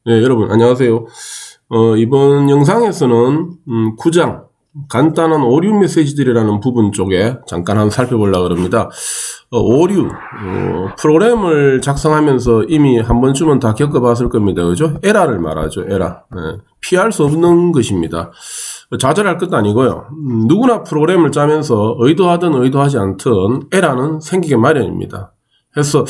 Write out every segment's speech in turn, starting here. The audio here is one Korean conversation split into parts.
네, 여러분 안녕하세요. 이번 영상에서는 9장 간단한 오류 메시지들이라는 부분 쪽에 잠깐 한번 살펴보려고 합니다. 오류 프로그램을 작성하면서 이미 한 번쯤은 다 겪어봤을 겁니다. 그죠? 에러를 말하죠. 에러. 피할 수 없는 것입니다. 좌절할 것도 아니고요. 누구나 프로그램을 짜면서 의도하든 의도하지 않든 에러는 생기게 마련입니다. 그래서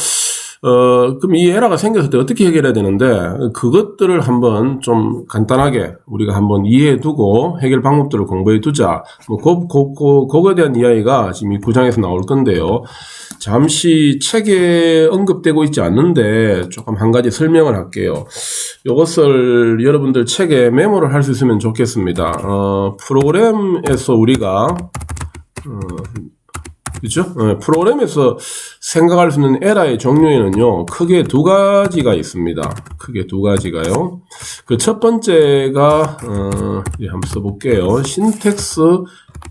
그럼 이 에러가 생겼을 때 어떻게 해결해야 되는데, 그것들을 한번 좀 간단하게 우리가 한번 이해해 두고 해결 방법들을 공부해 두자. 그거에 대한 이야기가 지금 이 9장에서 나올 건데요. 잠시 책에 언급되고 있지 않는데 조금 한 가지 설명을 할게요. 이것을 여러분들 책에 메모를 할 수 있으면 좋겠습니다. 프로그램에서 우리가, 그죠? 프로그램에서 생각할 수 있는 에러의 종류에는요, 크게 두 가지가 있습니다. 크게 두 가지가요. 그 첫 번째가, 한번 써볼게요. 신텍스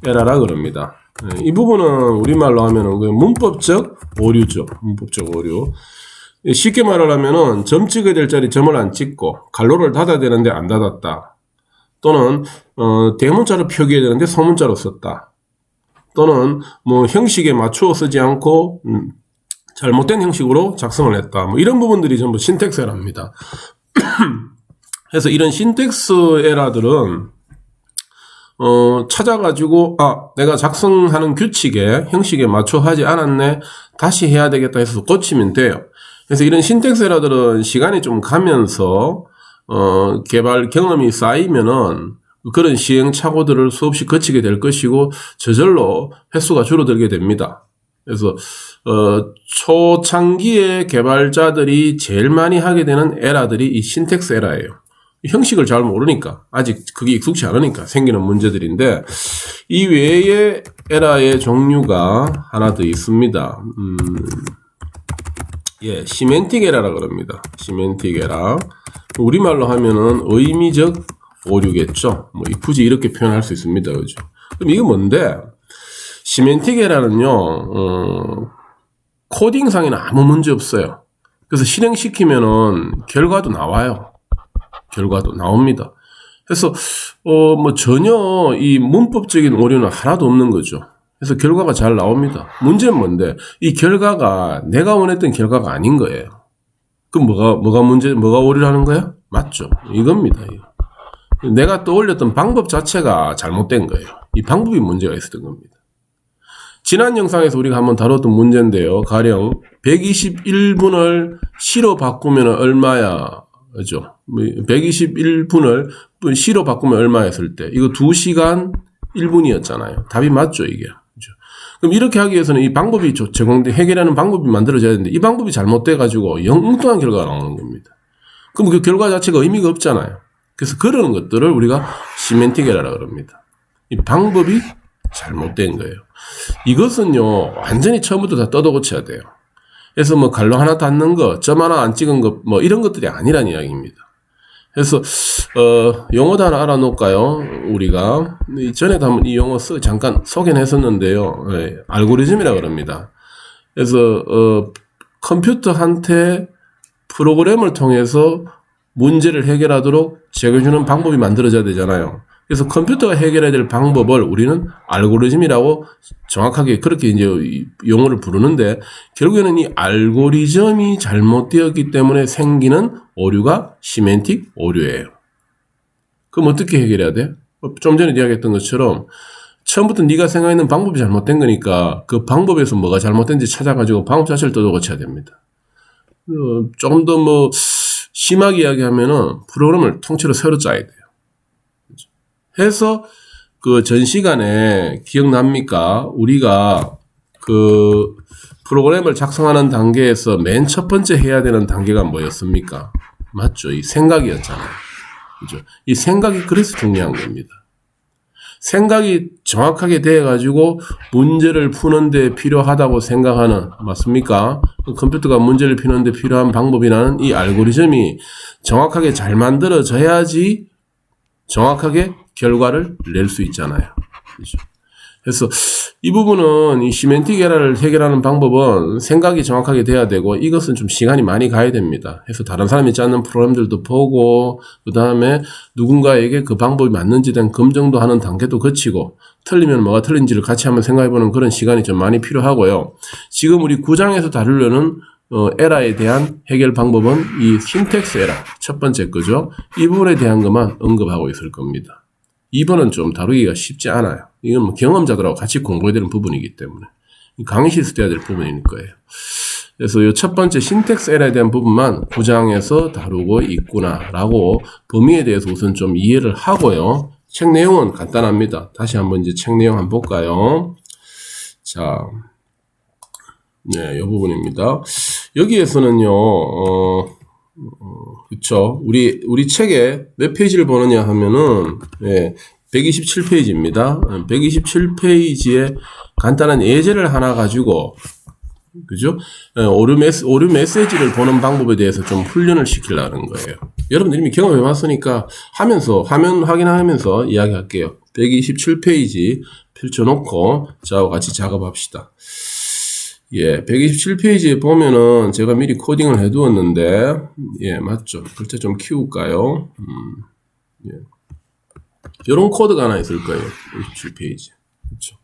에러라 그럽니다. 이 부분은 우리말로 하면은 문법적 오류죠. 문법적 오류. 쉽게 말하면은 점 찍어야 될 자리 점을 안 찍고, 갈로를 닫아야 되는데 안 닫았다. 또는, 대문자로 표기해야 되는데 소문자로 썼다. 또는 뭐 형식에 맞추어 쓰지 않고 잘못된 형식으로 작성을 했다. 뭐 이런 부분들이 전부 신텍스 에러입니다. 그래서 이런 신텍스 에러들은 찾아가지고 내가 작성하는 규칙에 형식에 맞춰 하지 않았네, 다시 해야 되겠다 해서 고치면 돼요. 그래서 이런 신텍스 에러들은 시간이 좀 가면서 개발 경험이 쌓이면은 그런 시행착오들을 수없이 거치게 될 것이고 저절로 횟수가 줄어들게 됩니다. 그래서 초창기에 개발자들이 제일 많이 하게 되는 에러들이 이 신텍스 에러예요. 형식을 잘 모르니까, 아직 그게 익숙치 않으니까 생기는 문제들인데, 이 외에 에러의 종류가 하나 더 있습니다. 시멘틱 에러라 그럽니다. 시멘틱 에러. 우리말로 하면은 의미적 오류겠죠. 뭐 굳이 이렇게 표현할 수 있습니다. 그죠? 그럼 이게 뭔데? 시멘틱 에러는요, 코딩상에는 아무 문제 없어요. 그래서 실행시키면은 결과도 나와요. 결과도 나옵니다. 그래서 뭐 전혀 이 문법적인 오류는 하나도 없는 거죠. 그래서 결과가 잘 나옵니다. 문제는 뭔데? 이 결과가 내가 원했던 결과가 아닌 거예요. 그럼 뭐가 오류라는 거야? 맞죠? 이겁니다. 이거. 내가 떠올렸던 방법 자체가 잘못된 거예요. 이 방법이 문제가 있었던 겁니다. 지난 영상에서 우리가 한번 다뤘던 문제인데요. 가령 121분을 시로 바꾸면 얼마야? 그죠? 121분을 시로 바꾸면 얼마였을 때 이거 2시간 1분이었잖아요. 답이 맞죠, 이게. 그죠? 그럼 이렇게 하기 위해서는 이 방법이 해결하는 방법이 만들어져야 되는데 이 방법이 잘못돼가지고 엉뚱한 결과가 나오는 겁니다. 그럼 그 결과 자체가 의미가 없잖아요. 그래서 그런 것들을 우리가 시멘틱 에러라고 합니다. 이 방법이 잘못된 거예요. 이것은요, 완전히 처음부터 다 뜯어 고쳐야 돼요. 그래서 뭐 갈로 하나 닿는 거, 점 하나 안 찍은 거, 뭐 이런 것들이 아니란 이야기입니다. 그래서 용어도 하나 알아놓을까요? 우리가 전에도 한번 이 용어 잠깐 소개는 했었는데요. 알고리즘이라고 합니다. 그래서 컴퓨터한테 프로그램을 통해서 문제를 해결하도록 제공해주는 방법이 만들어져야 되잖아요. 그래서 컴퓨터가 해결해야 될 방법을 우리는 알고리즘이라고 정확하게 그렇게 이제 용어를 부르는데, 결국에는 이 알고리즘이 잘못되었기 때문에 생기는 오류가 시멘틱 오류예요. 그럼 어떻게 해결해야 돼? 좀 전에 이야기했던 것처럼 처음부터 네가 생각했는 방법이 잘못된 거니까 그 방법에서 뭐가 잘못된지 찾아가지고 방법 자체를 뜯어 고쳐야 됩니다. 조금 더 뭐 심하게 이야기하면은 프로그램을 통째로 새로 짜야 돼요. 해서 그 전 시간에 기억납니까? 우리가 그 프로그램을 작성하는 단계에서 맨 첫 번째 해야 되는 단계가 뭐였습니까? 맞죠? 이 생각이었잖아요. 그죠? 이 생각이 그래서 중요한 겁니다. 생각이 정확하게 돼가지고 문제를 푸는데 필요하다고 생각하는, 맞습니까? 컴퓨터가 문제를 푸는데 필요한 방법이라는 이 알고리즘이 정확하게 잘 만들어져야지 정확하게 결과를 낼 수 있잖아요. 그렇죠? 그래서 이 부분은 이 시멘틱 에러를 해결하는 방법은 생각이 정확하게 돼야 되고 이것은 좀 시간이 많이 가야 됩니다. 그래서 다른 사람이 짜는 프로그램들도 보고 그 다음에 누군가에게 그 방법이 맞는지에 대한 검증도 하는 단계도 거치고 틀리면 뭐가 틀린지를 같이 한번 생각해보는 그런 시간이 좀 많이 필요하고요. 지금 우리 9장에서 다루려는 에러에 대한 해결 방법은 이 신텍스 에러 첫 번째 거죠. 이 부분에 대한 것만 언급하고 있을 겁니다. 2번은 좀 다루기가 쉽지 않아요. 이건 뭐 경험자들하고 같이 공부해야 되는 부분이기 때문에 강의실에서 돼야 될 부분일 거예요. 그래서 이 첫 번째 신텍스 에러에 대한 부분만 9장에서 다루고 있구나라고 범위에 대해서 우선 좀 이해를 하고요. 책 내용은 간단합니다. 다시 한번 이제 책 내용 한번 볼까요? 자, 네, 이 부분입니다. 여기에서는요, 그쵸. 우리 책에 몇 페이지를 보느냐 하면은, 예, 127페이지입니다. 127페이지에 간단한 예제를 하나 가지고, 그죠? 오류 메시지를 보는 방법에 대해서 좀 훈련을 시키려는 거예요. 여러분들이 이미 경험해 봤으니까 하면서, 화면 확인하면서 이야기할게요. 127페이지 펼쳐놓고, 저하고 같이 작업합시다. 예, 127페이지에 보면은 제가 미리 코딩을 해두었는데, 예, 맞죠. 글자 좀 키울까요? 예. 요런 코드가 하나 있을 거예요. 127페이지. 그렇죠.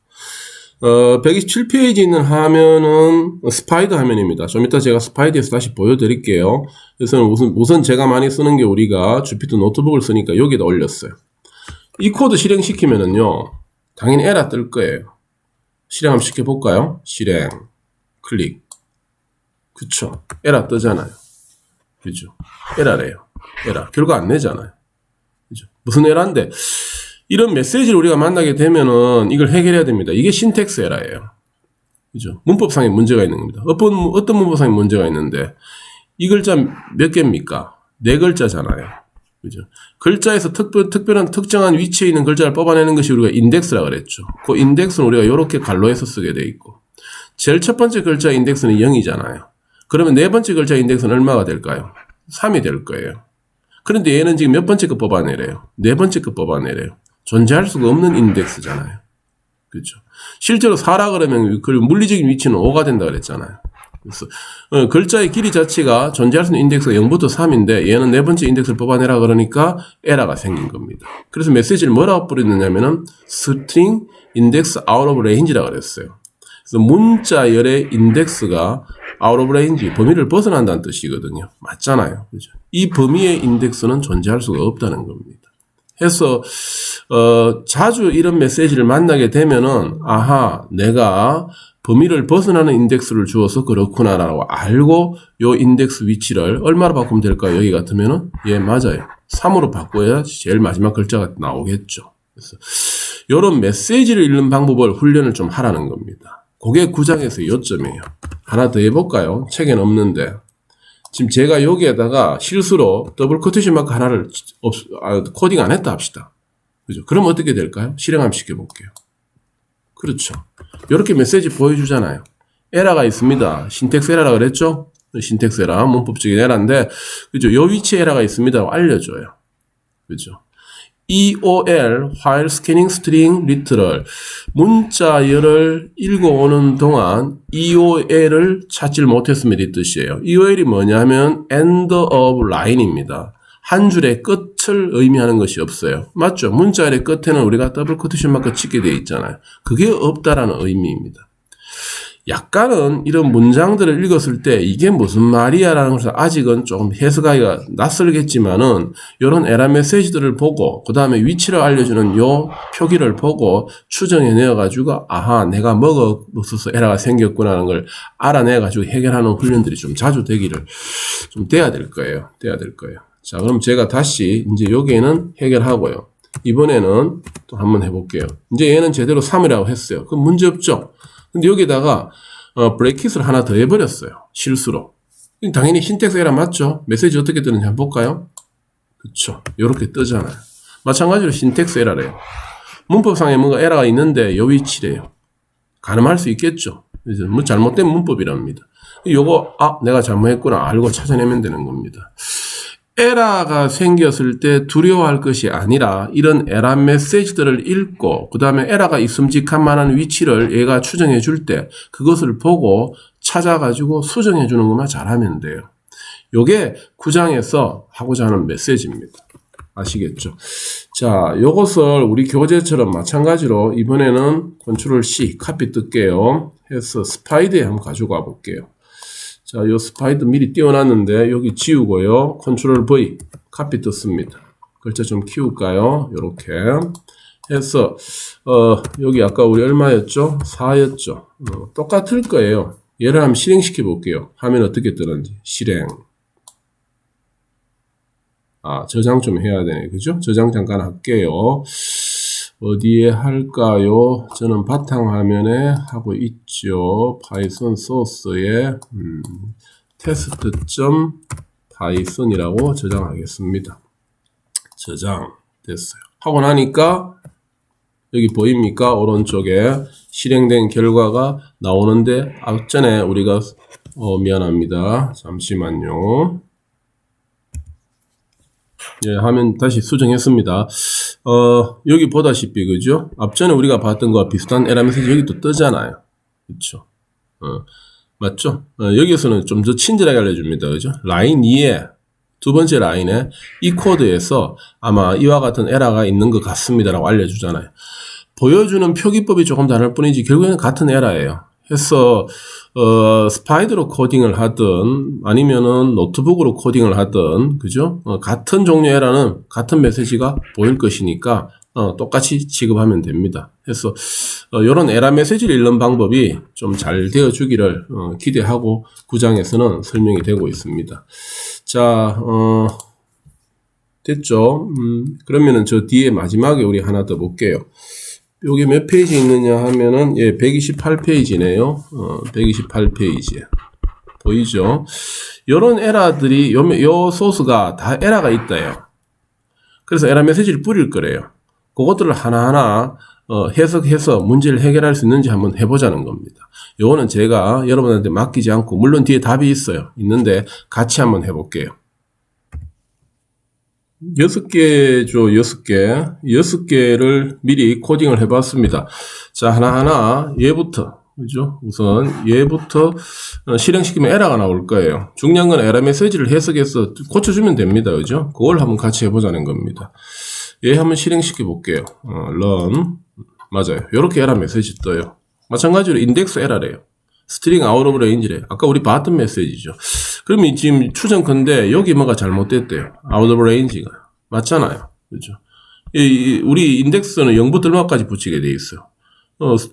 127페이지 있는 화면은 스파이더 화면입니다. 좀 이따 제가 스파이더에서 다시 보여드릴게요. 그래서 우선 제가 많이 쓰는 게 우리가 주피터 노트북을 쓰니까 여기다 올렸어요. 이 코드 실행시키면은요, 당연히 에러 뜰 거예요. 실행 한번 시켜볼까요? 실행. 클릭. 그쵸. 에러 뜨잖아요. 그죠. 에러래요. 에러. 결과 안 내잖아요. 그죠. 무슨 에러인데, 이런 메시지를 우리가 만나게 되면은 이걸 해결해야 됩니다. 이게 신텍스 에러예요. 그죠. 문법상의 문제가 있는 겁니다. 어떤 문법상의 문제가 있는데, 이 글자 몇 개입니까? 4글자잖아요. 그죠. 글자에서 특별한 특정한 위치에 있는 글자를 뽑아내는 것이 우리가 인덱스라고 그랬죠. 그 인덱스는 우리가 이렇게 갈로해서 쓰게 돼 있고, 제일 첫 번째 글자 인덱스는 0이잖아요. 그러면 네 번째 글자 인덱스는 얼마가 될까요? 3이 될 거예요. 그런데 얘는 지금 몇 번째 거 뽑아내래요? 네 번째 거 뽑아내래요. 존재할 수가 없는 인덱스잖아요. 그렇죠. 실제로 4라 그러면 그 물리적인 위치는 5가 된다 그랬잖아요. 그래서 글자의 길이 자체가 존재할 수 있는 인덱스가 0부터 3인데 얘는 네 번째 인덱스를 뽑아내라 그러니까 에러가 생긴 겁니다. 그래서 메시지를 뭐라고 뿌리느냐면은 string index out of range라고 그랬어요. 그래서 문자열의 인덱스가 out of range, 범위를 벗어난다는 뜻이거든요. 맞잖아요. 그죠? 이 범위의 인덱스는 존재할 수가 없다는 겁니다. 해서 자주 이런 메시지를 만나게 되면은 아하, 내가 범위를 벗어나는 인덱스를 주어서 그렇구나라고 알고 요 인덱스 위치를 얼마로 바꾸면 될까요? 여기 같으면은 예, 맞아요. 3으로 바꿔야 제일 마지막 글자가 나오겠죠. 그래서 요런 메시지를 읽는 방법을 훈련을 좀 하라는 겁니다. 그게 9장에서 요점이에요. 하나 더 해볼까요? 책에는 없는데. 지금 제가 여기에다가 실수로 더블 코테이션 마크 하나를 코딩 안 했다 합시다. 그죠? 그럼 어떻게 될까요? 실행 한번 시켜볼게요. 그렇죠. 이렇게 메시지 보여주잖아요. 에러가 있습니다. 신텍스 에러라고 그랬죠? 신텍스 에러, 문법적인 에러인데, 그죠? 요 위치에 에러가 있습니다. 알려줘요. 그죠? EOL, while scanning string literal. 문자열을 읽어오는 동안 EOL을 찾질 못했습니다. 이 뜻이에요. EOL이 뭐냐면 end of line입니다. 한 줄의 끝을 의미하는 것이 없어요. 맞죠? 문자열의 끝에는 우리가 더블 코테이션 마크 찍게 되어 있잖아요. 그게 없다라는 의미입니다. 약간은 이런 문장들을 읽었을 때 이게 무슨 말이야 라는 것을 아직은 조금 해석하기가 낯설겠지만은 이런 에러 메시지들을 보고 그 다음에 위치를 알려주는 요 표기를 보고 추정해내어 가지고 아하, 내가 먹어서 에러가 생겼구나 하는 걸 알아내 가지고 해결하는 훈련들이 좀 자주 되기를 좀 돼야 될 거예요. 자, 그럼 제가 다시 이제 여기에는 해결하고요. 이번에는 또 한번 해볼게요. 이제 얘는 제대로 3이라고 했어요. 그럼 문제 없죠? 근데 여기다가 브레이킷을 하나 더 해버렸어요. 실수로. 당연히 신텍스 에러 맞죠? 메시지 어떻게 뜨는지 한번 볼까요? 그쵸. 이렇게 뜨잖아요. 마찬가지로 신텍스 에러래요. 문법상에 뭔가 에러가 있는데 요 위치래요. 가늠할 수 있겠죠. 그래서 뭐 잘못된 문법이랍니다. 요거 내가 잘못했구나 알고 찾아내면 되는 겁니다. 에러가 생겼을 때 두려워할 것이 아니라 이런 에러 메시지들을 읽고 그 다음에 에러가 있음직한 만한 위치를 얘가 추정해 줄 때 그것을 보고 찾아가지고 수정해 주는 것만 잘하면 돼요. 요게 9장에서 하고자 하는 메시지입니다. 아시겠죠? 자, 요것을 우리 교재처럼 마찬가지로 이번에는 컨트롤 C, 카피 뜰게요. 해서 스파이드에 한번 가져가 볼게요. 자, 요 스파이드 미리 띄워놨는데 여기 지우고요. 컨트롤 V, 카피 떴습니다. 글자 좀 키울까요? 요렇게 해서 여기 아까 우리 얼마였죠? 4였죠? 똑같을 거예요. 얘를 한번 실행시켜 볼게요. 하면 어떻게 뜨는지. 실행. 저장 좀 해야 되네. 그죠? 저장 잠깐 할게요. 어디에 할까요? 저는 바탕화면에 하고 있죠. 파이썬 소스에 test.python이라고 저장하겠습니다. 저장 됐어요. 하고 나니까 여기 보입니까? 오른쪽에 실행된 결과가 나오는데 앞전에 우리가 미안합니다. 잠시만요. 예, 화면 다시 수정했습니다. 여기 보다시피, 그죠? 앞전에 우리가 봤던 거와 비슷한 에러 메시지 여기 또 뜨잖아요. 그쵸? 맞죠? 여기에서는 좀 더 친절하게 알려줍니다. 그죠? 라인 2에, 두 번째 라인에 이 코드에서 아마 이와 같은 에러가 있는 것 같습니다라고 알려주잖아요. 보여주는 표기법이 조금 다를 뿐이지 결국에는 같은 에러예요. 해서 스파이드로 코딩을 하든 아니면은 노트북으로 코딩을 하든 그죠? 같은 종류의 에러는 같은 메시지가 보일 것이니까 똑같이 취급하면 됩니다. 그래서 이런 에러 메시지를 읽는 방법이 좀 잘 되어 주기를 기대하고 9장에서는 설명이 되고 있습니다. 자, 됐죠? 그러면은 저 뒤에 마지막에 우리 하나 더 볼게요. 여기 몇 페이지 있느냐 하면은, 예, 128페이지네요. 128페이지에. 보이죠? 요런 에러들이, 요 소스가 다 에러가 있다요. 그래서 에러 메시지를 뿌릴 거래요. 그것들을 하나하나, 해석해서 문제를 해결할 수 있는지 한번 해보자는 겁니다. 요거는 제가 여러분한테 맡기지 않고, 물론 뒤에 답이 있어요. 있는데, 같이 한번 해볼게요. 6개죠, 6개. 6개를 미리 코딩을 해봤습니다. 자, 하나하나 얘부터, 그죠? 우선 얘부터 실행시키면 에러가 나올 거예요. 중요한 건 에러 메시지를 해석해서 고쳐주면 됩니다. 그죠? 그걸 한번 같이 해보자는 겁니다. 얘 한번 실행시켜 볼게요. run. 맞아요. 요렇게 에러 메시지 떠요. 마찬가지로 인덱스 에러래요. 스트링 아웃 오브 레인지래. 아까 우리 봤던 메시지죠. 그러면 지금 추정컨대 여기 뭐가 잘못됐대요. 아웃 오브 레인지가. 맞잖아요. 그죠? 우리 인덱스는 0부터 얼마까지 붙이게 돼 있어요.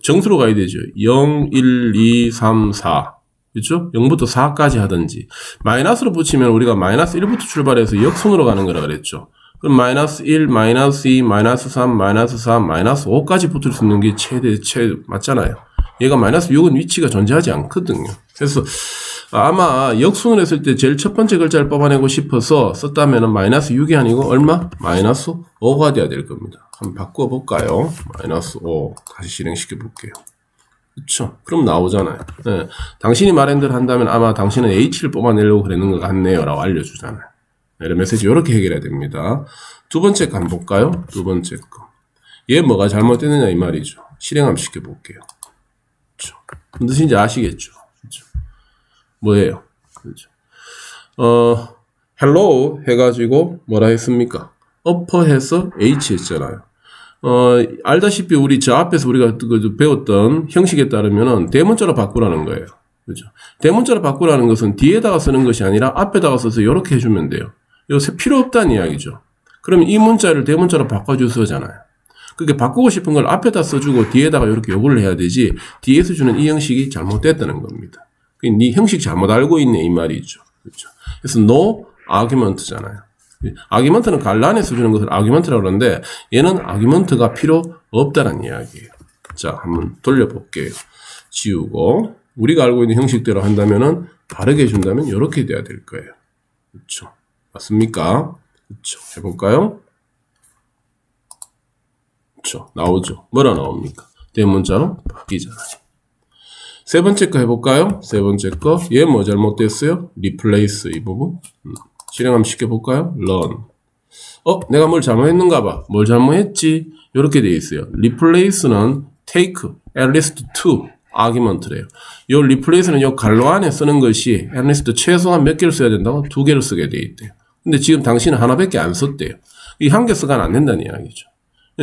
정수로 가야 되죠. 0, 1, 2, 3, 4. 그죠? 0부터 4까지 하든지. 마이너스로 붙이면 우리가 마이너스 1부터 출발해서 역순으로 가는 거라 그랬죠. 그럼 마이너스 1, 마이너스 2, 마이너스 3, 마이너스 4, 마이너스 5까지 붙을 수 있는 게 최대 맞잖아요. 얘가 마이너스 6은 위치가 존재하지 않거든요. 그래서 아마 역순을 했을 때 제일 첫 번째 글자를 뽑아내고 싶어서 썼다면은 마이너스 6이 아니고 얼마? 마이너스 5가 돼야 될 겁니다. 한번 바꿔볼까요? 마이너스 5. 다시 실행시켜 볼게요. 그쵸? 그럼 나오잖아요. 네. 당신이 말한 대로 한다면 아마 당신은 H를 뽑아내려고 그랬는 것 같네요. 라고 알려주잖아요. 에러 메시지 이렇게 해결해야 됩니다. 두 번째 거 한번 볼까요? 두 번째 거. 얘 뭐가 잘못됐느냐 이 말이죠. 실행 한번 시켜볼게요. 그쵸? 무슨 뜻인지 아시겠죠? 그쵸? 뭐예요? 그죠? hello 해가지고 뭐라 했습니까? upper해서 H 했잖아요. 알다시피 우리 저 앞에서 우리가 배웠던 형식에 따르면은 대문자로 바꾸라는 거예요. 그죠? 대문자로 바꾸라는 것은 뒤에다가 쓰는 것이 아니라 앞에다가 써서 이렇게 해주면 돼요. 이거 필요 없다는 이야기죠. 그러면 이 문자를 대문자로 바꿔주서잖아요. 그게 바꾸고 싶은 걸 앞에다 써주고 뒤에다가 이렇게 요구를 해야 되지 뒤에서 주는 이 형식이 잘못됐다는 겁니다. 네 형식 잘못 알고 있네 이 말이죠. 그렇죠? 그래서 no argument잖아요. argument는 갈란에서 주는 것을 argument라고 그러는데 얘는 argument가 필요 없다는 이야기예요. 자, 한번 돌려볼게요. 지우고 우리가 알고 있는 형식대로 한다면은 다르게 해준다면 이렇게 돼야 될 거예요. 그렇죠? 맞습니까? 그렇죠? 해볼까요? 그렇죠? 나오죠. 뭐라 나옵니까? 대문자로 바뀌잖아요. 세 번째 거 해볼까요? 세 번째 거. 얘 뭐 잘못됐어요? replace 이 부분. 실행 한번 시켜볼까요? run. 내가 뭘 잘못했는가 봐. 뭘 잘못했지? 이렇게 되어 있어요. replace는 take at least two argument래요. 요 replace는 요 괄호 안에 쓰는 것이 at least 최소한 몇 개를 써야 된다고? 2개를 쓰게 되어 있대요. 근데 지금 당신은 하나밖에 안 썼대요. 이 한 개 쓰가는 안 된다는 이야기죠.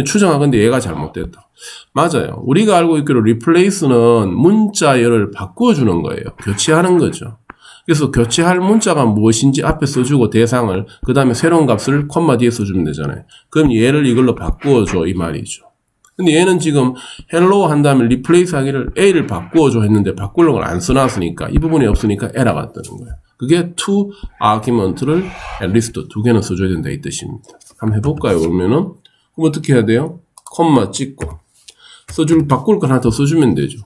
추정하건데 얘가 잘못됐다. 맞아요. 우리가 알고 있기로 replace는 문자열을 바꾸어주는 거예요. 교체하는 거죠. 그래서 교체할 문자가 무엇인지 앞에 써주고 대상을 그 다음에 새로운 값을 콤마 뒤에 써주면 되잖아요. 그럼 얘를 이걸로 바꾸어줘 이 말이죠. 근데 얘는 지금 hello 한 다음에 replace 하기를 A를 바꾸어줘 했는데 바꾸는 걸 안 써놨으니까 이 부분이 없으니까 에러가 뜨는 거예요. 그게 to argument를 at least 2개는 써줘야 된다 이 뜻입니다. 한번 해볼까요? 그러면은 그럼 어떻게 해야 돼요? 콤마 찍고 바꿀 걸 하나 더 써주면 되죠.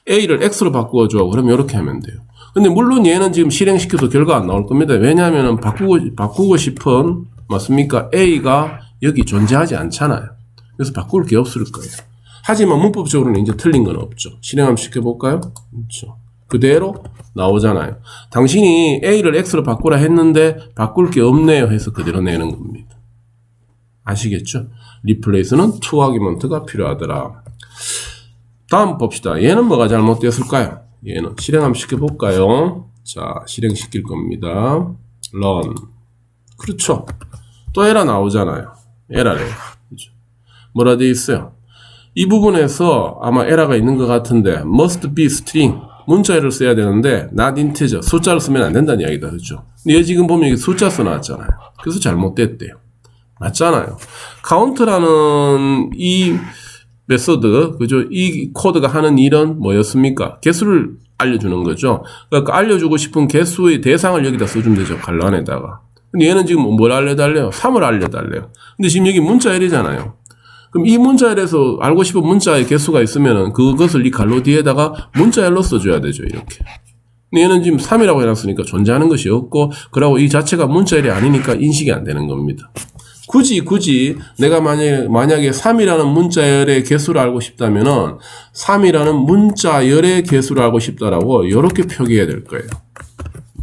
A를 X로 바꾸어줘. 그러면 이렇게 하면 돼요. 근데 물론 얘는 지금 실행시켜도 결과 안 나올 겁니다. 왜냐하면 바꾸고 싶은 맞습니까? A가 여기 존재하지 않잖아요. 그래서 바꿀 게 없을 거예요. 하지만 문법적으로는 이제 틀린 건 없죠. 실행 한번 시켜볼까요? 그렇죠. 그대로 나오잖아요. 당신이 A를 X로 바꾸라 했는데 바꿀 게 없네요 해서 그대로 내는 겁니다. 아시겠죠? 리플레이스는 to argument가 필요하더라. 다음 봅시다. 얘는 뭐가 잘못되었을까요? 얘는 실행 한번 시켜볼까요? 자, 실행시킬 겁니다. run. 그렇죠. 또 에러 나오잖아요. 에러래요. 그렇죠. 뭐라 되어 있어요? 이 부분에서 아마 에러가 있는 것 같은데 must be string. 문자를 써야 되는데 not integer. 숫자를 쓰면 안 된다는 이야기다. 그렇죠? 근데 얘 지금 보면 여기 숫자 써놨잖아요. 그래서 잘못됐대요. 맞잖아요. 카운트라는 이 메소드, 그죠? 이 코드가 하는 일은 뭐였습니까? 개수를 알려주는 거죠. 그러니까 알려주고 싶은 개수의 대상을 여기다 써주면 되죠. 괄호 안에다가. 근데 얘는 지금 뭘 알려달래요? 3을 알려달래요. 근데 지금 여기 문자열이잖아요. 그럼 이 문자열에서 알고 싶은 문자의 개수가 있으면은 그것을 이 괄호 뒤에다가 문자열로 써줘야 되죠. 이렇게. 근데 얘는 지금 3이라고 해놨으니까 존재하는 것이 없고, 그러고 이 자체가 문자열이 아니니까 인식이 안 되는 겁니다. 굳이 내가 만약에 3이라는 문자열의 개수를 알고 싶다면은 3이라는 문자열의 개수를 알고 싶다라고 이렇게 표기해야 될 거예요.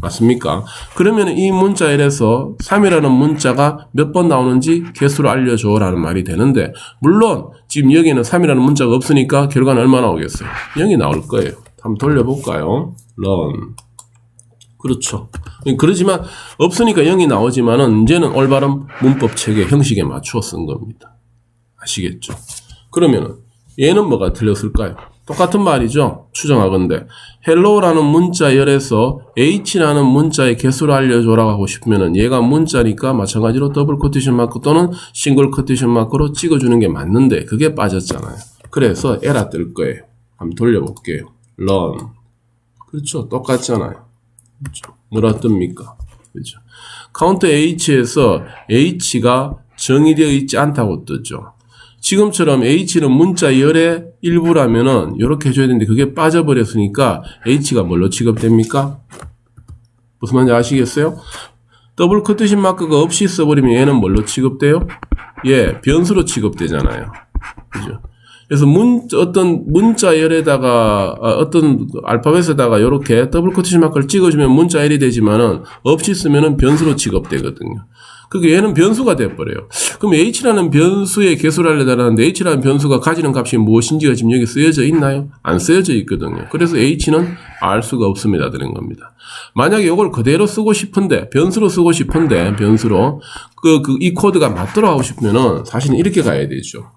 맞습니까? 그러면 이 문자열에서 3이라는 문자가 몇 번 나오는지 개수를 알려줘 라는 말이 되는데, 물론 지금 여기는 3이라는 문자가 없으니까 결과는 얼마 나오겠어요? 0이 나올 거예요. 한번 돌려볼까요? run. 그렇죠. 그렇지만 없으니까 0이 나오지만은 이제는 올바른 문법 체계 형식에 맞추어 쓴 겁니다. 아시겠죠? 그러면은 얘는 뭐가 틀렸을까요? 똑같은 말이죠. 추정하건대 hello라는 문자열에서 h라는 문자의 개수를 알려줘라고 하고 싶으면은 얘가 문자니까 마찬가지로 더블 코테이션 마크 또는 싱글 코테이션 마크로 찍어주는 게 맞는데 그게 빠졌잖아요. 그래서 에러 뜰 거예요. 한번 돌려볼게요. run. 그렇죠. 똑같잖아요. 그렇죠. 뭐라 뜹니까? 그렇죠. 카운트 h에서 h가 정의되어 있지 않다고 뜨죠. 지금처럼 h는 문자열의 일부라면은 이렇게 해줘야 되는데 그게 빠져버렸으니까 h가 뭘로 취급됩니까? 무슨 말인지 아시겠어요? 더블 커트신 마크가 없이 써버리면 얘는 뭘로 취급돼요? 예, 변수로 취급되잖아요. 그죠? 그래서 어떤 문자열에다가 어떤 알파벳에다가 이렇게 더블 코테이션 마크를 찍어주면 문자열이 되지만은 없이 쓰면은 변수로 취급되거든요. 그게 얘는 변수가 돼버려요. 그럼 h라는 변수의 개수를 알려달라는데 h라는 변수가 가지는 값이 무엇인지가 지금 여기 쓰여져 있나요? 안 쓰여져 있거든요. 그래서 h는 알 수가 없습니다. 되는 겁니다. 만약에 이걸 그대로 쓰고 싶은데 변수로 쓰고 싶은데 변수로 이 코드가 맞도록 하고 싶으면은 사실은 이렇게 가야 되죠.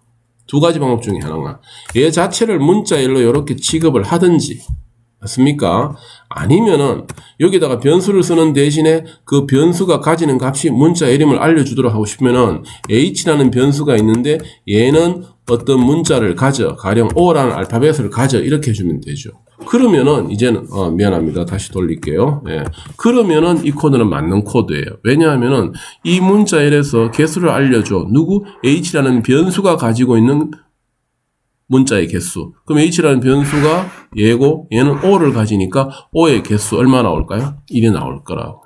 두 가지 방법 중에 하나가 얘 자체를 문자열로 이렇게 취급을 하든지 맞습니까? 아니면은 여기다가 변수를 쓰는 대신에 그 변수가 가지는 값이 문자열임을 알려주도록 하고 싶으면은 h라는 변수가 있는데 얘는 어떤 문자를 가져 가령 o라는 알파벳을 가져 이렇게 해주면 되죠. 그러면은 이제는 미안합니다. 다시 돌릴게요. 예. 그러면은 이 코드는 맞는 코드예요. 왜냐하면은 이 문자열에서 개수를 알려줘. 누구? h라는 변수가 가지고 있는 문자의 개수. 그럼 h라는 변수가 얘고 얘는 o를 가지니까 o의 개수 얼마 나올까요? 1이 나올 거라고.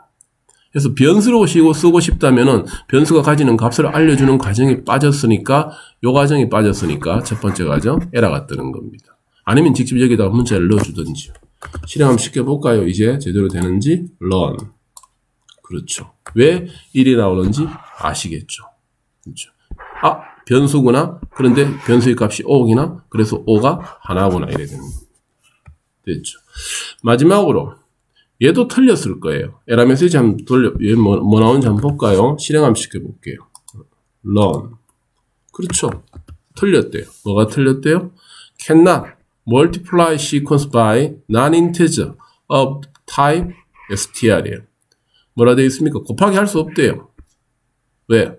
그래서 변수로 쓰고 싶다면은 변수가 가지는 값을 알려주는 과정이 빠졌으니까 요 과정이 빠졌으니까 첫 번째 과정 에러가 뜨는 겁니다. 아니면 직접 여기다가 문자를 넣어주든지. 실행 한번 시켜볼까요? 이제 제대로 되는지 run. 그렇죠. 왜 1이 나오는지 아시겠죠. 그렇죠. 아, 변수구나. 그런데 변수의 값이 5이나 그래서 5가 하나구나 이래 되는 겁니다. 됐죠. 마지막으로 얘도 틀렸을 거예요. 에러 메시지 한번 돌려, 얘 뭐 나오는지 한번 볼까요? 실행 한번 시켜볼게요. run. 그렇죠. 틀렸대요. 뭐가 틀렸대요? cannot multiply sequence by non-integer of type str이에요. 뭐라 되어 있습니까? 곱하기 할 수 없대요. 왜?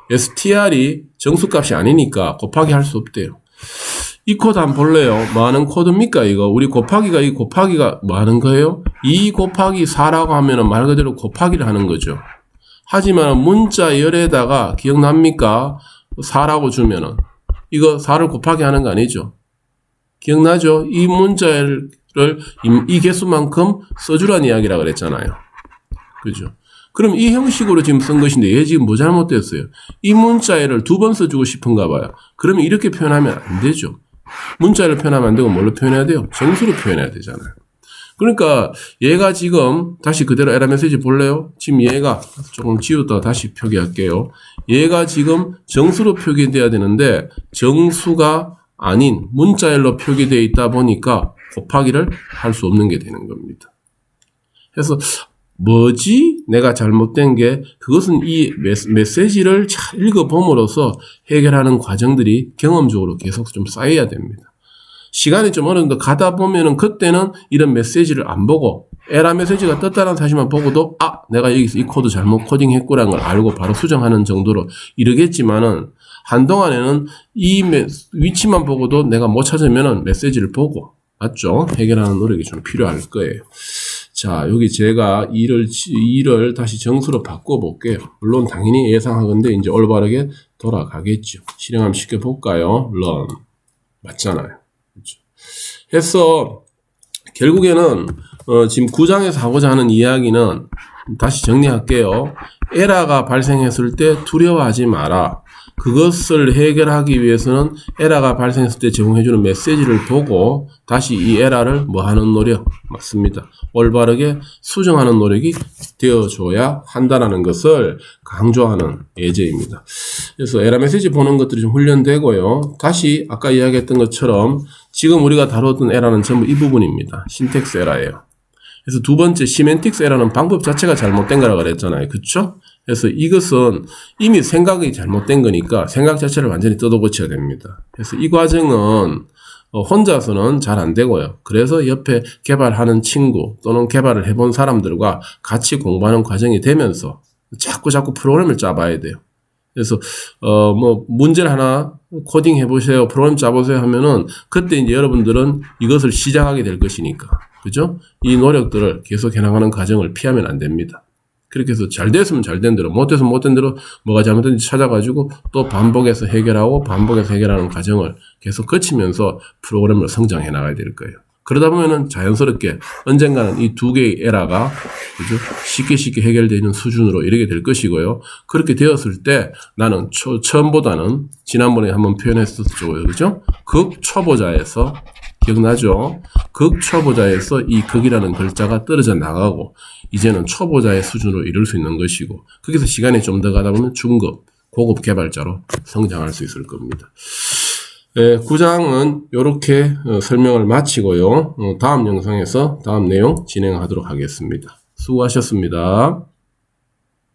str이 정수값이 아니니까 곱하기 할 수 없대요. 이 코드 한번 볼래요? 뭐 하는 코드입니까, 이거? 우리 곱하기가, 이 곱하기가 뭐 하는 거예요? 2 곱하기 4라고 하면은 말 그대로 곱하기를 하는 거죠. 하지만 문자 열에다가 기억납니까? 4라고 주면은. 이거 4를 곱하기 하는 거 아니죠? 기억나죠? 이 문자를, 이 개수만큼 써주란 이야기라 그랬잖아요. 그죠? 그럼 이 형식으로 지금 쓴 것인데 얘 지금 뭐 잘못됐어요? 이 문자를 2번 써주고 싶은가 봐요. 그러면 이렇게 표현하면 안 되죠. 문자를 표현하면 안 되고 뭘로 표현해야 돼요? 정수로 표현해야 되잖아요. 그러니까 얘가 지금 다시 그대로 에러 메시지 볼래요? 지금 얘가 조금 지웠다가 다시 표기할게요. 얘가 지금 정수로 표기돼야 되는데 정수가 아닌 문자열로 표기되어 있다 보니까 곱하기를 할 수 없는 게 되는 겁니다. 그래서 뭐지? 내가 잘못된 게 그것은 이 메시지를 잘 읽어봄으로써 해결하는 과정들이 경험적으로 계속 좀 쌓여야 됩니다. 시간이 좀 어느 정도 가다 보면은 그때는 이런 메시지를 안 보고 에러 메시지가 떴다는 사실만 보고도 아, 내가 여기서 이 코드 잘못 코딩했구라는 걸 알고 바로 수정하는 정도로 이르겠지만은 한동안에는 이 위치만 보고도 내가 못 찾으면은 메시지를 보고 맞죠? 해결하는 노력이 좀 필요할 거예요. 자, 여기 제가 2를 다시 정수로 바꿔볼게요. 물론 당연히 예상하건대 이제 올바르게 돌아가겠죠. 실행 한번 시켜볼까요? run. 맞잖아요. 그렇죠. 해서 결국에는 지금 9장에서 하고자 하는 이야기는 다시 정리할게요. 에러가 발생했을 때 두려워하지 마라. 그것을 해결하기 위해서는 에러가 발생했을 때 제공해주는 메시지를 보고 다시 이 에러를 뭐 하는 노력? 맞습니다. 올바르게 수정하는 노력이 되어줘야 한다는 것을 강조하는 예제입니다. 그래서 에러 메시지 보는 것들이 좀 훈련되고요. 다시 아까 이야기했던 것처럼 지금 우리가 다뤘던 에러는 전부 이 부분입니다. 신텍스 에러예요. 그래서 두 번째 시멘틱스 에러는 방법 자체가 잘못된 거라고 그랬잖아요. 그쵸? 그래서 이것은 이미 생각이 잘못된 거니까 생각 자체를 완전히 뜯어 고쳐야 됩니다. 그래서 이 과정은 혼자서는 잘 안 되고요. 그래서 옆에 개발하는 친구 또는 개발을 해본 사람들과 같이 공부하는 과정이 되면서 자꾸 프로그램을 짜봐야 돼요. 그래서 뭐 문제를 하나 코딩 해보세요, 프로그램 짜보세요 하면은 그때 이제 여러분들은 이것을 시작하게 될 것이니까, 그죠? 이 노력들을 계속 해나가는 과정을 피하면 안 됩니다. 그렇게 해서 잘 됐으면 잘 된 대로, 못 됐으면 못 된 대로 뭐가 잘못된지 찾아가지고 또 반복해서 해결하고 반복해서 해결하는 과정을 계속 거치면서 프로그램을 성장해 나가야 될 거예요. 그러다 보면은 자연스럽게 언젠가는 이 두 개의 에러가 그죠? 쉽게 해결되는 수준으로 이르게 될 것이고요. 그렇게 되었을 때 나는 처음보다는 지난번에 한번 표현했었죠. 그죠? 극초보자에서 기억나죠? 극초보자에서 이 극이라는 글자가 떨어져 나가고 이제는 초보자의 수준으로 이룰 수 있는 것이고 거기서 시간이 좀 더 가다 보면 중급, 고급 개발자로 성장할 수 있을 겁니다. 9장은 이렇게 설명을 마치고요. 다음 영상에서 다음 내용 진행하도록 하겠습니다. 수고하셨습니다.